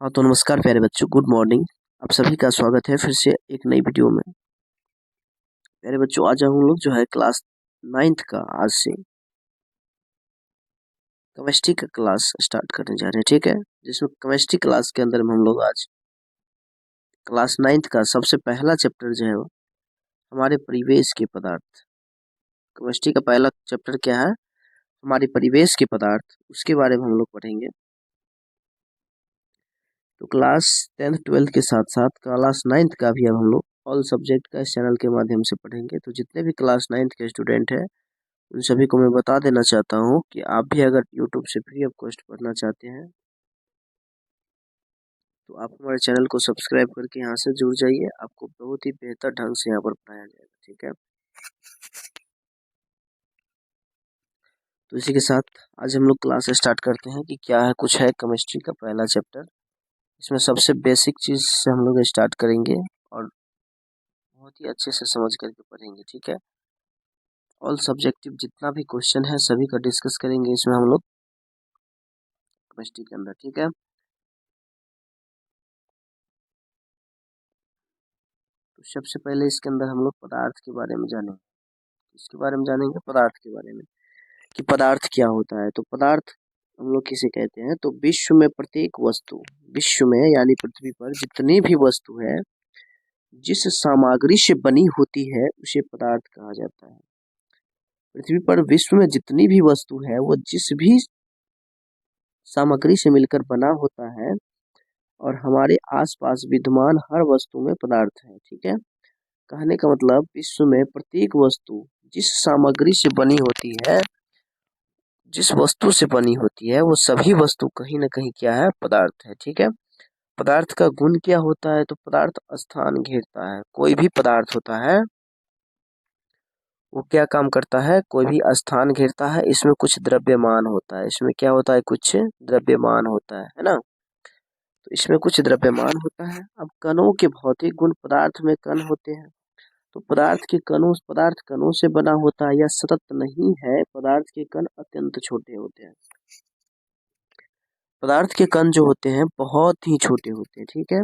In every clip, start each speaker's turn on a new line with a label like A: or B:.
A: हाँ तो नमस्कार प्यारे बच्चों, गुड मॉर्निंग। आप सभी का स्वागत है फिर से एक नई वीडियो में। प्यारे बच्चों, आज हम लोग जो है क्लास 9th का आज से केमिस्ट्री का क्लास स्टार्ट करने जा रहे हैं, ठीक है। जिसमें केमिस्ट्री क्लास के अंदर में हम लोग आज क्लास 9th का सबसे पहला चैप्टर जो है वो हमारे परिवेश के पदार्थ। केमिस्ट्री का पहला चैप्टर क्या है? हमारे परिवेश के पदार्थ, उसके बारे में हम लोग पढ़ेंगे। तो क्लास 10th 12th के साथ साथ क्लास 9th का भी अब हम लोग ऑल सब्जेक्ट का इस चैनल के माध्यम से पढ़ेंगे। तो जितने भी क्लास 9th के स्टूडेंट हैं उन सभी को मैं बता देना चाहता हूँ कि आप भी अगर यूट्यूब से फ्री ऑफ कॉस्ट पढ़ना चाहते हैं तो आप हमारे चैनल को सब्सक्राइब करके यहाँ से जुड़ जाइए। आपको बहुत ही बेहतर ढंग से यहाँ पर पढ़ाया जाएगा, ठीक है। तो इसी के साथ आज हम लोग क्लास स्टार्ट करते हैं कि क्या है कुछ है केमिस्ट्री का पहला चैप्टर। इसमें सबसे बेसिक चीज़ से हम लोग स्टार्ट करेंगे और बहुत ही अच्छे से समझ करके पढ़ेंगे, ठीक है। ऑल सब्जेक्टिव जितना भी क्वेश्चन है सभी का डिस्कस करेंगे इसमें हम लोग केमिस्ट्री के अंदर, ठीक है। तो सबसे पहले इसके अंदर हम लोग पदार्थ के बारे में जानेंगे। इसके बारे में जानेंगे पदार्थ के बारे में कि पदार्थ क्या होता है। तो पदार्थ हम लोग किसे कहते हैं? तो विश्व में प्रत्येक वस्तु, विश्व में यानी पृथ्वी पर जितनी भी वस्तु है जिस सामग्री से बनी होती है उसे पदार्थ कहा जाता है। पृथ्वी पर विश्व में जितनी भी वस्तु है वो जिस भी सामग्री से मिलकर बना होता है और हमारे आसपास विद्यमान हर वस्तु में पदार्थ है, ठीक है। कहने का मतलब विश्व में प्रत्येक वस्तु जिस सामग्री से बनी होती है, जिस वस्तु से बनी होती है वो सभी वस्तु कहीं ना कहीं क्या है? पदार्थ है, ठीक है। पदार्थ का गुण क्या होता है? तो पदार्थ स्थान घेरता है। कोई भी पदार्थ होता है वो क्या काम करता है? कोई भी स्थान घेरता है। इसमें कुछ द्रव्यमान होता है। इसमें क्या होता है? कुछ द्रव्यमान होता है ना। तो इसमें कुछ द्रव्यमान होता है। अब कणों के भौतिक गुण, पदार्थ में कण होते हैं तो पदार्थ के कणों, पदार्थ कणों से बना होता है या सतत नहीं है। पदार्थ के कण अत्यंत छोटे होते हैं। पदार्थ के कण जो होते हैं बहुत ही छोटे होते हैं, ठीक है।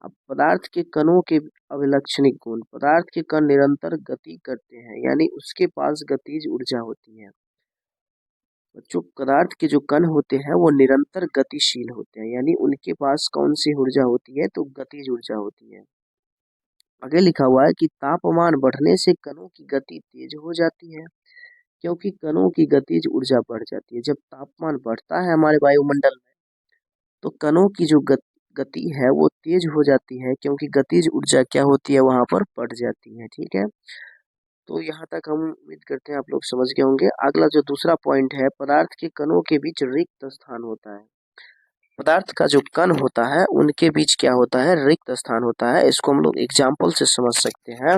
A: अब पदार्थ के कणों के अभिलक्षणिक गुण, पदार्थ के कण निरंतर गति करते हैं यानी उसके पास गतिज ऊर्जा होती है। बच्चों, पदार्थ के जो कण होते हैं वो निरंतर गतिशील होते हैं यानी उनके पास कौन सी ऊर्जा होती है? तो गतिज ऊर्जा होती है। आगे लिखा हुआ है कि तापमान बढ़ने से कणों की गति तेज हो जाती है क्योंकि कणों की गतिज ऊर्जा बढ़ जाती है। जब तापमान बढ़ता है हमारे वायुमंडल में तो कणों की जो गति है वो तेज हो जाती है क्योंकि गतिज ऊर्जा क्या होती है? वहां पर बढ़ जाती है, ठीक है। तो यहाँ तक हम उम्मीद करते हैं आप लोग समझ गए होंगे। अगला जो दूसरा पॉइंट है, पदार्थ के कणों के बीच रिक्त स्थान होता है। पदार्थ का जो कण होता है उनके बीच क्या होता है? रिक्त स्थान होता है। इसको हम लोग एग्जाम्पल से समझ सकते हैं।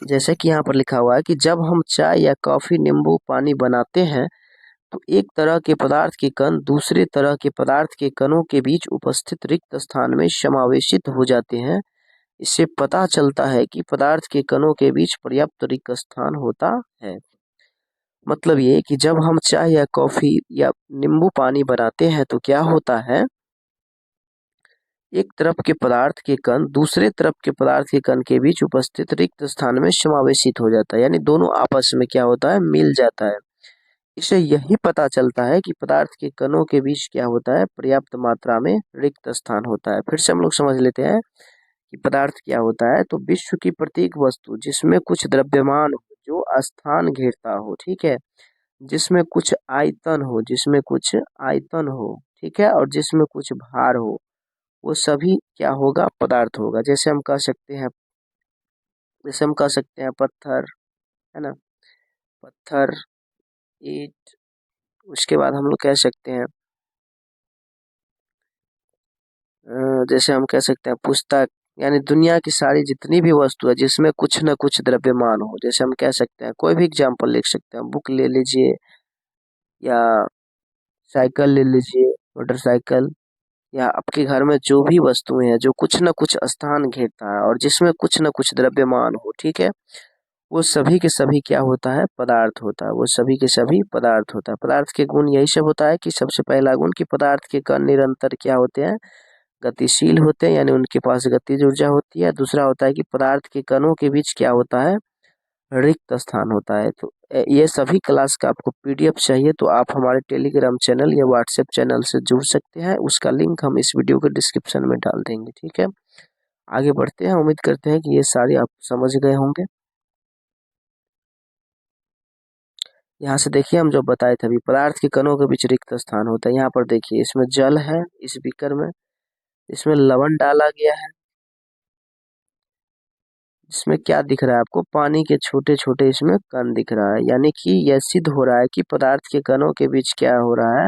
A: जैसे कि यहाँ पर लिखा हुआ है कि जब हम चाय या कॉफी, नींबू पानी बनाते हैं तो एक तरह के पदार्थ के कण दूसरे तरह के पदार्थ के कणों के बीच उपस्थित रिक्त स्थान में समावेशित हो जाते हैं। इससे पता चलता है कि पदार्थ के कणों के बीच पर्याप्त रिक्त स्थान होता है। मतलब ये कि जब हम चाय या कॉफी या नींबू पानी बनाते हैं तो क्या होता है? एक तरफ के पदार्थ के कण दूसरे तरफ के पदार्थ के कण के बीच उपस्थित रिक्त स्थान में समावेशित हो जाता है यानी दोनों आपस में क्या होता है? मिल जाता है। इससे यही पता चलता है कि पदार्थ के कणों के बीच क्या होता है? पर्याप्त मात्रा में रिक्त स्थान होता है। फिर से हम लोग समझ लेते हैं कि पदार्थ क्या होता है। तो विश्व की प्रत्येक वस्तु जिसमें कुछ द्रव्यमान हो, जो स्थान घेरता हो, ठीक है, जिसमें कुछ आयतन हो, जिसमें कुछ आयतन हो, ठीक है, और जिसमें कुछ भार हो, वो सभी क्या होगा? पदार्थ होगा। जैसे हम कह सकते हैं पत्थर, है ना, पत्थर, ईंट। उसके बाद हम लोग कह सकते हैं जैसे हम कह सकते हैं पुस्तक, यानी दुनिया की सारी जितनी भी वस्तु है जिसमें कुछ न कुछ द्रव्यमान हो। जैसे हम कह सकते हैं, कोई भी एग्जाम्पल लिख सकते हैं, बुक ले लीजिए या साइकिल ले लीजिए, मोटरसाइकिल, या आपके घर में जो भी वस्तुएं हैं जो कुछ न कुछ स्थान घेरता है और जिसमें कुछ न कुछ द्रव्यमान हो, ठीक है, वो सभी के सभी क्या होता है, पदार्थ होता है, वो सभी के सभी पदार्थ होता है। पदार्थ के गुण यही सब होता है कि सबसे पहला गुण कि पदार्थ के कण निरंतर क्या होते हैं, गतिशील होते हैं, यानी उनके पास गतिज ऊर्जा होती है। दूसरा होता है कि पदार्थ के कणों के बीच क्या होता है, रिक्त स्थान होता है। तो ये सभी क्लास का आपको पीडीएफ चाहिए तो आप हमारे टेलीग्राम चैनल या व्हाट्सएप चैनल से जुड़ सकते हैं, उसका लिंक हम इस वीडियो के डिस्क्रिप्शन में डाल देंगे। ठीक है, आगे बढ़ते हैं। उम्मीद करते हैं कि ये सारे आप समझ गए होंगे। यहाँ से देखिए हम जो बताए थे अभी, पदार्थ के कणों के बीच रिक्त स्थान होता है। यहाँ पर देखिए इसमें जल है, इस बीकर में, इसमें लवण डाला गया है, इसमें क्या दिख रहा है आपको, पानी के छोटे छोटे इसमें कण दिख रहा है, यानी कि यह सिद्ध हो रहा है कि पदार्थ के कणों के बीच क्या हो रहा है,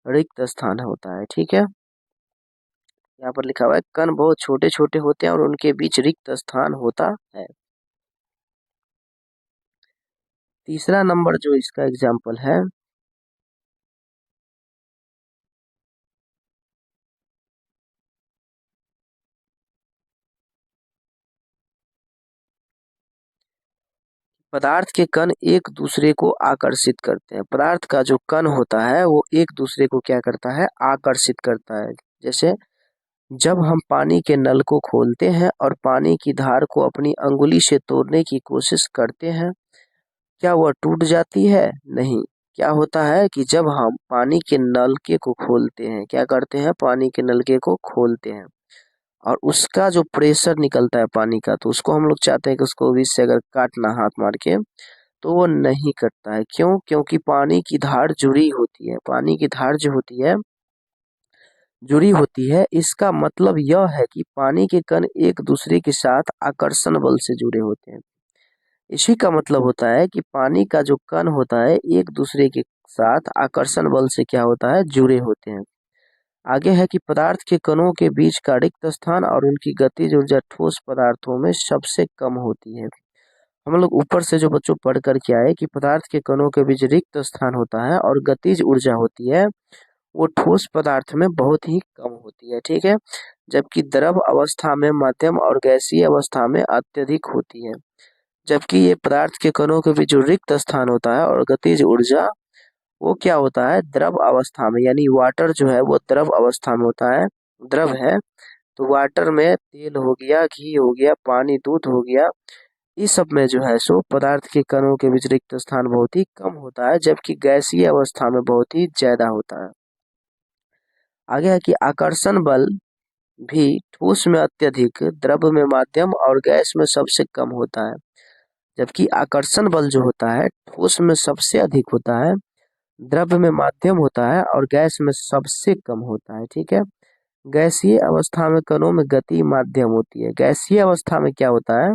A: रिक्त स्थान होता है। ठीक है, यहाँ पर लिखा हुआ है कण बहुत छोटे छोटे होते हैं और उनके बीच रिक्त स्थान होता है। तीसरा नंबर जो इसका एग्जाम्पल है, पदार्थ के कण एक दूसरे को आकर्षित करते हैं। पदार्थ का जो कण होता है वो एक दूसरे को क्या करता है, आकर्षित करता है। जैसे जब हम पानी के नल को खोलते हैं और पानी की धार को अपनी अंगुली से तोड़ने की कोशिश करते हैं, क्या वह टूट जाती है? नहीं। क्या होता है कि जब हम पानी के नलके को खोलते हैं, क्या करते हैं, पानी के नलके को खोलते हैं और उसका जो प्रेशर निकलता है पानी का, तो उसको हम लोग चाहते हैं कि उसको बीच से अगर काटना हाथ मार के, तो वो नहीं कटता है। क्यों? क्योंकि पानी की धार जुड़ी होती है। पानी की धार जो होती है, जुड़ी होती है, इसका मतलब यह है कि पानी के कण एक दूसरे के साथ आकर्षण बल से जुड़े होते हैं। इसी का मतलब होता है कि पानी का जो कण होता है एक दूसरे के साथ आकर्षण बल से क्या होता है, जुड़े होते हैं। आगे है कि पदार्थ के कणों के बीच का रिक्त स्थान और उनकी गतिज ऊर्जा ठोस पदार्थों में सबसे कम होती है। हम लोग ऊपर से जो बच्चों पढ़ कर के आए कि पदार्थ के कणों के बीच रिक्त स्थान होता है और गतिज ऊर्जा होती है, वो ठोस पदार्थ में बहुत ही कम होती है। ठीक है, जबकि द्रव अवस्था में, मध्यम और गैसीय अवस्था में अत्यधिक होती है। जबकि ये पदार्थ के कणों के बीच जो रिक्त स्थान होता है और गतिज ऊर्जा, वो क्या होता है, द्रव अवस्था में, यानी वाटर जो है वो द्रव अवस्था में होता है, द्रव है। तो वाटर में तेल हो गया, घी हो गया, पानी, दूध हो गया, इस सब में जो है सो पदार्थ के कणों के बीच रिक्त स्थान बहुत ही कम होता है, जबकि गैसीय अवस्था में बहुत ही ज्यादा होता है। आगे है कि आकर्षण बल भी ठोस में अत्यधिक, द्रव में माध्यम और गैस में सबसे कम होता है। जबकि आकर्षण बल जो होता है ठोस में सबसे अधिक होता है, द्रव में माध्यम होता है और गैस में सबसे कम होता है। ठीक है, गैसीय अवस्था में कणों में गति माध्यम होती है। गैसीय अवस्था में क्या होता है,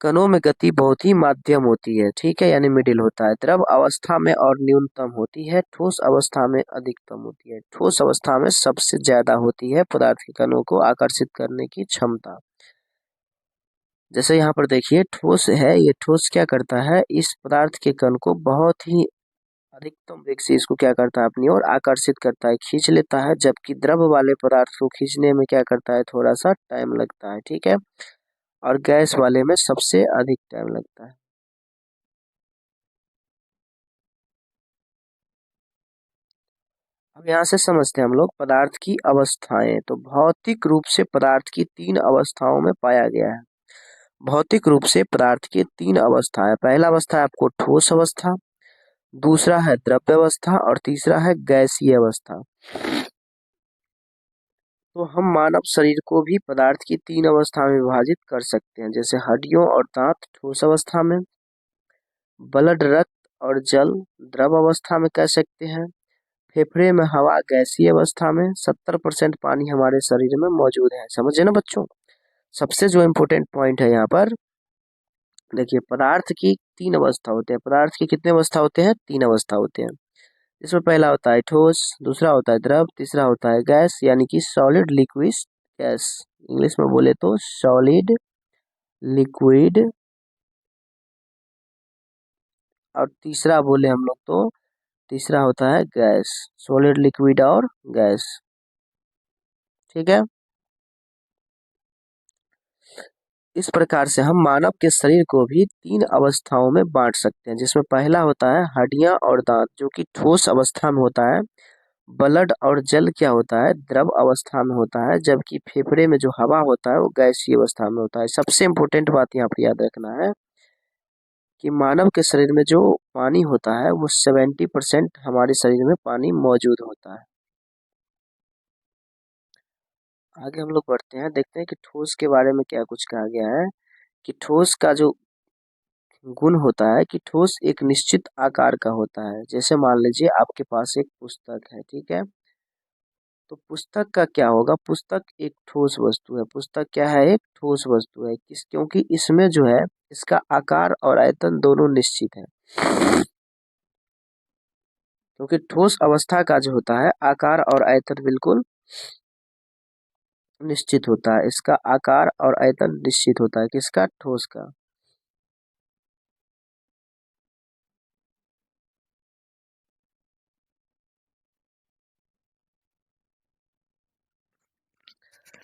A: कणों में गति बहुत ही माध्यम होती है। ठीक है, यानी मिडिल होता है। द्रव अवस्था में और न्यूनतम होती है, ठोस अवस्था में अधिकतम होती है। ठोस अवस्था में सबसे ज्यादा होती है पदार्थ के कणों को आकर्षित करने की क्षमता। जैसे यहाँ पर देखिए ठोस है, ये ठोस क्या करता है, इस पदार्थ के कण को बहुत ही अधिकतम वेग से इसको क्या करता है, अपनी ओर आकर्षित करता है, खींच लेता है। जबकि द्रव वाले पदार्थ को खींचने में क्या करता है, थोड़ा सा टाइम लगता है। ठीक है, और गैस वाले में सबसे अधिक टाइम लगता है। अब यहाँ से समझते हैं हम लोग पदार्थ की अवस्थाएं। तो भौतिक रूप से पदार्थ की तीन अवस्थाओं में पाया गया है। भौतिक रूप से पदार्थ की तीन अवस्था है। पहला अवस्था है आपको ठोस अवस्था, दूसरा है द्रव्य अवस्था और तीसरा है गैसीय अवस्था। तो हम मानव शरीर को भी पदार्थ की तीन अवस्था में विभाजित कर सकते हैं। जैसे हड्डियों और दांत ठोस अवस्था में, ब्लड रक्त और जल द्रव अवस्था में कह सकते हैं, फेफड़े में हवा गैसीय अवस्था में, 70% पानी हमारे शरीर में मौजूद है। समझे ना बच्चों। सबसे जो इम्पोर्टेंट पॉइंट है यहाँ पर देखिए, पदार्थ की तीन अवस्था होते हैं। पदार्थ की कितने अवस्था होते हैं, तीन अवस्था होते हैं। इसमें पहला होता है ठोस, दूसरा होता है द्रव, तीसरा होता है गैस, यानी कि सॉलिड, लिक्विड, गैस। इंग्लिश में बोले तो सॉलिड, लिक्विड, और तीसरा बोले हम लोग तो तीसरा होता है गैस। सॉलिड, लिक्विड और गैस। ठीक है, इस प्रकार से हम मानव के शरीर को भी 3 अवस्थाओं में बांट सकते हैं, जिसमें पहला होता है हड्डियां और दांत, जो कि ठोस अवस्था में होता है। ब्लड और जल क्या होता है, द्रव अवस्था में होता है। जबकि फेफड़े में जो हवा होता है वो गैसीय अवस्था में होता है। सबसे इम्पोर्टेंट बात यहाँ पर याद रखना है कि मानव के शरीर में जो पानी होता है वो 70% हमारे शरीर में पानी मौजूद होता है। आगे हम लोग बढ़ते हैं, देखते हैं कि ठोस के बारे में क्या कुछ कहा गया है। कि ठोस का जो गुण होता है कि ठोस एक निश्चित आकार का होता है। जैसे मान लीजिए आपके पास एक पुस्तक है, ठीक है। तो पुस्तक का क्या होगा, पुस्तक एक ठोस वस्तु है। पुस्तक क्या है, एक ठोस वस्तु है। क्योंकि इसमें जो है इसका आकार और आयतन दोनों निश्चित है। क्योंकि ठोस अवस्था का जो होता है आकार और आयतन बिल्कुल निश्चित होता है। इसका आकार और आयतन निश्चित होता है, किसका, ठोस का।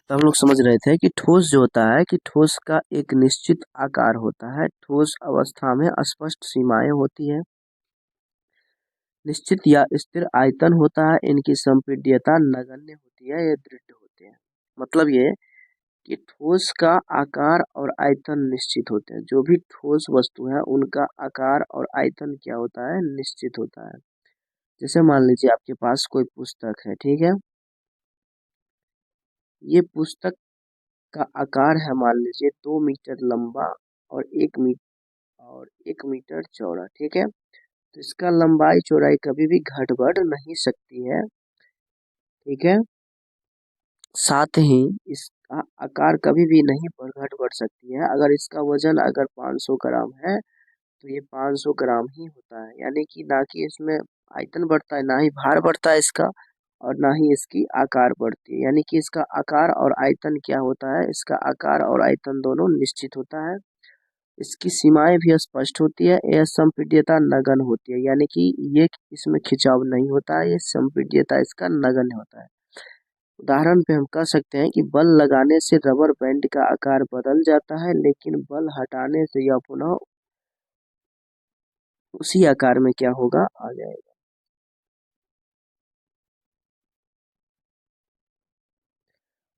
A: तो हम लोग समझ रहे थे कि ठोस जो होता है कि ठोस का एक निश्चित आकार होता है। ठोस अवस्था में स्पष्ट सीमाएं होती है। निश्चित या स्थिर आयतन होता है। इनकी संपीड्यता नगण्य होती है या दृढ़ होते हैं। मतलब ये कि ठोस का आकार और आयतन निश्चित होते हैं। जो भी ठोस वस्तु है उनका आकार और आयतन क्या होता है, निश्चित होता है। जैसे मान लीजिए आपके पास कोई पुस्तक है, ठीक है। ये पुस्तक का आकार है मान लीजिए 2 मीटर लंबा और 1 मीटर चौड़ा, ठीक है। तो इसका लंबाई चौड़ाई कभी भी घट बढ़ नहीं सकती है, ठीक है। साथ ही इसका आकार कभी भी नहीं घट बढ़ सकती है। अगर इसका वजन अगर 500 ग्राम है तो ये 500 ग्राम ही होता है। यानी कि ना कि इसमें आयतन बढ़ता है, ना ही भार बढ़ता है इसका, और ना ही इसकी आकार बढ़ती है। यानी कि इसका आकार और आयतन क्या होता है, इसका आकार और आयतन दोनों निश्चित होता है। इसकी सीमाएं भी स्पष्ट होती है। यह संपीड्यता नगण्य होती है, यानी कि ये इसमें खिंचाव नहीं होता है। ये संपीड्यता इसका नगण्य होता है। उदाहरण पे हम कह सकते हैं कि बल लगाने से रबर बैंड का आकार बदल जाता है, लेकिन बल हटाने से यह पुनः उसी आकार में क्या होगा, आ जाएगा।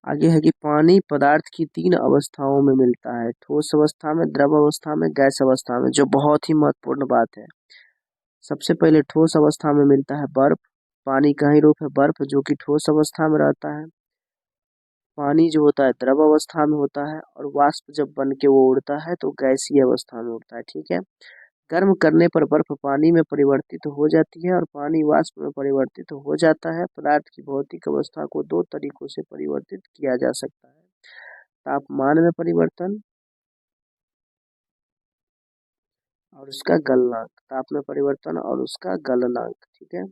A: आगे है कि पानी पदार्थ की 3 अवस्थाओं में मिलता है। ठोस अवस्था में, द्रव अवस्था में, गैस अवस्था में, जो बहुत ही महत्वपूर्ण बात है। सबसे पहले ठोस अवस्था में मिलता है बर्फ। पानी का ही रूप है बर्फ, जो कि ठोस अवस्था में रहता है। पानी जो होता है द्रव अवस्था में होता है, और वाष्प जब बन के वो उड़ता है तो गैसीय अवस्था में उड़ता है, ठीक है। गर्म करने पर बर्फ पानी में परिवर्तित हो जाती है और पानी वाष्प में परिवर्तित हो जाता है। पदार्थ की भौतिक अवस्था को 2 तरीकों से परिवर्तित किया जा सकता है। तापमान में परिवर्तन और उसका गलनांक। ताप में परिवर्तन और उसका गलनांक, ठीक है।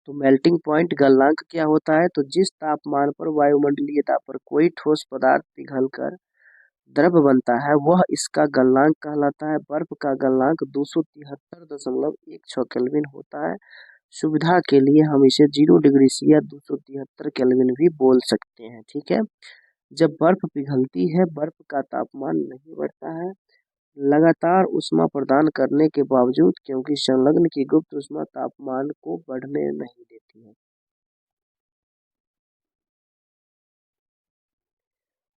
A: तो मेल्टिंग पॉइंट गलनांक क्या होता है, तो जिस तापमान पर वायुमंडलीय ताप पर कोई ठोस पदार्थ पिघलकर द्रव बनता है वह इसका गलनांक कहलाता है। बर्फ का गलनांक 273.16 केल्विन होता है। सुविधा के लिए हम इसे 0 डिग्री सी या 273 केल्विन भी बोल सकते हैं, ठीक है। जब बर्फ पिघलती है बर्फ का तापमान नहीं बढ़ता है लगातार ऊष्मा प्रदान करने के बावजूद, क्योंकि संलग्न की गुप्त ऊष्मा तापमान को बढ़ने नहीं देती है।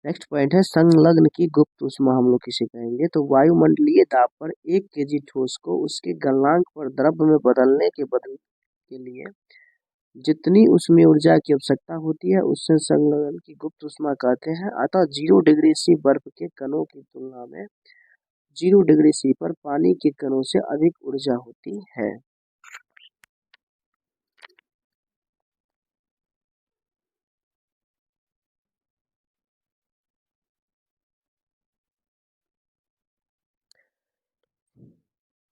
A: नेक्स्ट पॉइंट है संलग्न की गुप्त ऊष्मा, हम लोग किसे कहेंगे। तो वायुमंडलीय दाब पर 1 kg ठोस को उसके गलनांक पर द्रव में बदलने के लिए जितनी ऊष्मीय ऊर्जा की आवश्यकता होती है उससे संलग्न की गुप्त ऊष्मा कहते हैं। अतः 0 डिग्री सी बर्फ के कणों की तुलना में 0 डिग्री सी पर पानी के कणों से अधिक ऊर्जा होती है।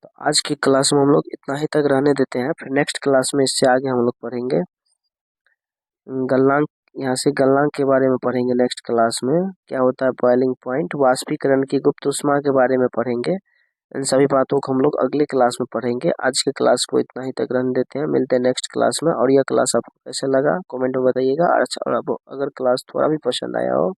A: तो आज की क्लास में हम लोग इतना ही तक रहने देते हैं। फिर नेक्स्ट क्लास में इससे आगे हम लोग पढ़ेंगे गलनांक। यहाँ से गलनांक के बारे में पढ़ेंगे। नेक्स्ट क्लास में क्या होता है बॉइलिंग पॉइंट, वाष्पीकरण की गुप्त ऊष्मा के बारे में पढ़ेंगे। इन सभी बातों को हम लोग अगले क्लास में पढ़ेंगे। आज के क्लास को इतना ही तक रहने देते हैं। मिलते हैं नेक्स्ट क्लास में। और यह क्लास आपको कैसे लगा कमेंट में बताइएगा। अच्छा, और अगर क्लास थोड़ा भी पसंद आया हो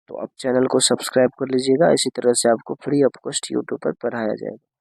A: तो आप चैनल को सब्सक्राइब कर लीजिएगा। इसी तरह से आपको फ्री ऑफ कॉस्ट यूट्यूब पर पढ़ाया जाएगा।